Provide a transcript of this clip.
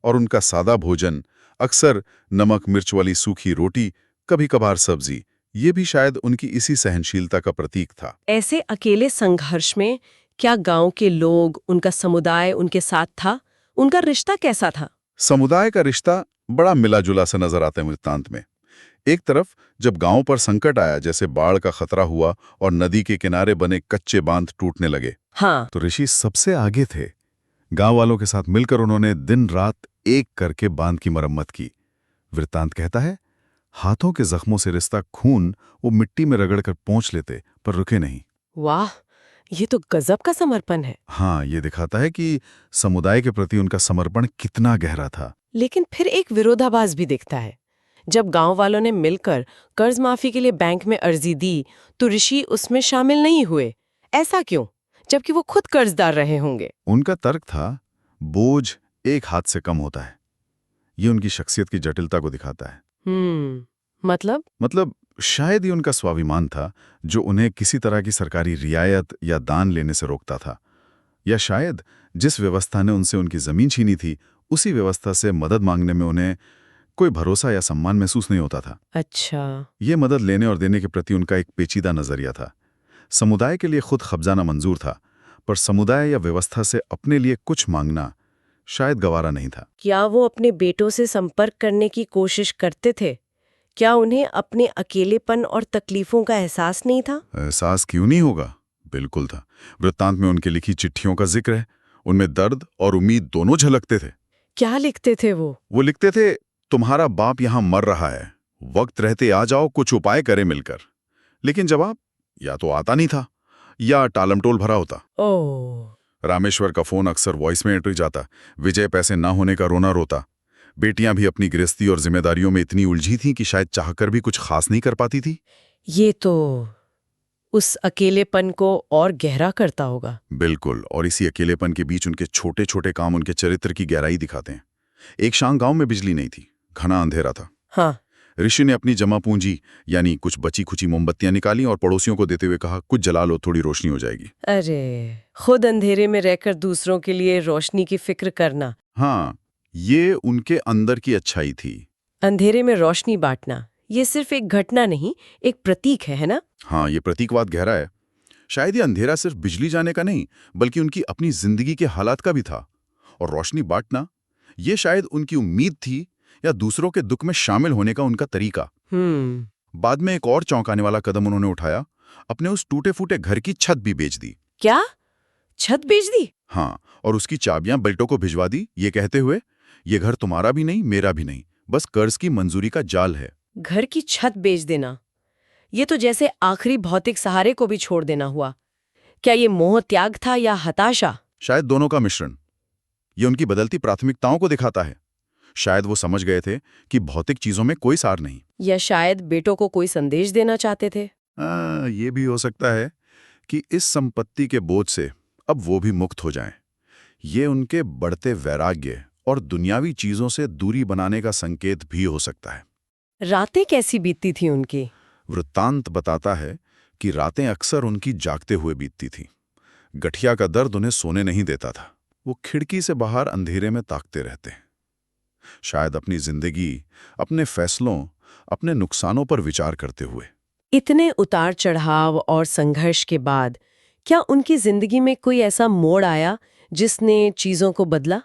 और उनका सादा भोजन, अक्सर नमक मिर्च वाली सूखी रोटी, कभी कभार सब्जी, ये भी शायद उनकी इसी सहनशीलता का प्रतीक था। ऐसे अकेले संघर्ष में क्या गांव के लोग, उनका समुदाय उनके साथ था? उनका रिश्ता कैसा था? समुदाय का रिश्ता बड़ा मिला जुला सा नजर आता है वृत्तांत में। एक तरफ जब गांव पर संकट आया, जैसे बाढ़ का खतरा हुआ और नदी के किनारे बने कच्चे बांध टूटने लगे, हाँ। तो ऋषि सबसे आगे थे। गांव वालों के साथ मिलकर उन्होंने दिन रात एक करके बांध की मरम्मत की। वृत्तांत कहता है, हाथों के जख्मों से रिश्ता खून वो मिट्टी में रगड़कर पोंछ लेते, पर रुके नहीं। वाह, ये तो गजब का समर्पण है। हाँ, ये दिखाता है कि समुदाय के प्रति उनका समर्पण कितना गहरा था। लेकिन फिर एक विरोधाभास भी दिखता है। जब गांव वालों ने मिलकर कर्ज माफी के लिए बैंक में अर्जी दी, तो ऋषि उसमें शामिल नहीं हुए। ऐसा क्यों, जबकि वो खुद कर्जदार रहे होंगे? उनका तर्क था, बोझ एक हाथ से कम होता है। ये उनकी शख्सियत की जटिलता को दिखाता है। मतलब शायद ये उनका स्वाभिमान था, जो उन्हें किसी तरह की सरकारी रियायत या दान लेने से रोकता था। या शायद जिस व्यवस्था ने उनसे उनकी जमीन छीनी थी, उसी व्यवस्था से मदद मांगने में उन्हें कोई भरोसा या सम्मान महसूस नहीं होता था। अच्छा। ये मदद लेने और देने के प्रति उनका एक पेचीदा नजरिया था। समुदाय के लिए खुद खपजाना मंजूर था, पर समुदाय या व्यवस्था से अपने लिए कुछ मांगना शायद गवारा नहीं था। क्या वो अपने बेटों से संपर्क करने की कोशिश करते थे? क्या उन्हें अपने अकेलेपन और तकलीफों का एहसास नहीं था? एहसास क्यों नहीं होगा, बिल्कुल था। वृत्तांत में उनकी लिखी चिट्ठियों का जिक्र है। उनमें दर्द और उम्मीद दोनों झलकते थे। क्या लिखते थे वो? वो लिखते थे, तुम्हारा बाप यहां मर रहा है, वक्त रहते आ जाओ, कुछ उपाय करें मिलकर। लेकिन जवाब या तो आता नहीं था या टालमटोल भरा होता। ओह। रामेश्वर का फोन अक्सर वॉइस में एंट्री जाता। विजय पैसे ना होने का रोना रोता। बेटियां भी अपनी गृहस्थी और जिम्मेदारियों में इतनी उलझी थीं कि शायद चाहकर भी कुछ खास नहीं कर पाती थी। ये तो उस अकेलेपन को और गहरा करता होगा। बिल्कुल, और इसी अकेलेपन के बीच उनके छोटे छोटे काम उनके चरित्र की गहराई दिखाते हैं। एक शाम गांव में बिजली नहीं थी, घना अंधेरा था। हाँ। ऋषि ने अपनी जमा पूंजी यानी कुछ बची खुची मोमबत्तियां निकाली और पड़ोसियों को देते हुए कहा, कुछ जला लो, थोड़ी रोशनी हो जाएगी। अरे, खुद अंधेरे में रहकर दूसरों के लिए रोशनी की फिक्र करना। हाँ, ये उनके अंदर की अच्छाई थी। अंधेरे में रोशनी बांटना, ये सिर्फ एक घटना नहीं, एक प्रतीक है ना? हाँ, ये प्रतीकवाद गहरा है। शायद ये अंधेरा सिर्फ बिजली जाने का नहीं, बल्कि उनकी अपनी जिंदगी के हालात का भी था। और रोशनी बांटना, ये शायद उनकी उम्मीद थी या दूसरों के दुख में शामिल होने का उनका तरीका। बाद में एक और चौंकाने वाला कदम उन्होंने उठाया, अपने उस टूटे फूटे घर की छत भी बेच दी। क्या? छत बेच दी? हाँ, और उसकी चाबियां बेल्टो को भिजवा दी, ये कहते हुए, ये घर तुम्हारा भी नहीं, मेरा भी नहीं, बस कर्ज की मंजूरी का जाल है। घर की छत बेच देना, ये तो जैसे आखिरी भौतिक सहारे को भी छोड़ देना हुआ। क्या ये मोह त्याग था या हताशा? शायद दोनों का मिश्रण। ये उनकी बदलती प्राथमिकताओं को दिखाता है। शायद वो समझ गए थे कि भौतिक चीजों में कोई सार नहीं। या शायद बेटों को कोई संदेश देना चाहते थे। ये भी हो सकता है कि इस संपत्ति के बोझ से अब वो भी मुक्त हो जाएं। ये उनके बढ़ते वैराग्य और दुनियावी चीजों से दूरी बनाने का संकेत भी हो सकता है। रातें कैसी बीतती थी उनकी? वृत्तांत बताता है कि रातें अक्सर उनकी जागते हुए बीतती थीं। गठिया का दर्द उन्हें सोने नहीं देता था। वो खिड़की से बाहर अंधेरे में ताकते रहते। शायद अपनी जिंदगी, अपने फैसलों, अपने नुकसानों पर विचार करते हुए। इतने उतार चढ़ाव और संघर्ष के बाद क्या उनकी जिंदगी में कोई ऐसा मोड़ आया जिसने चीजों को बदला?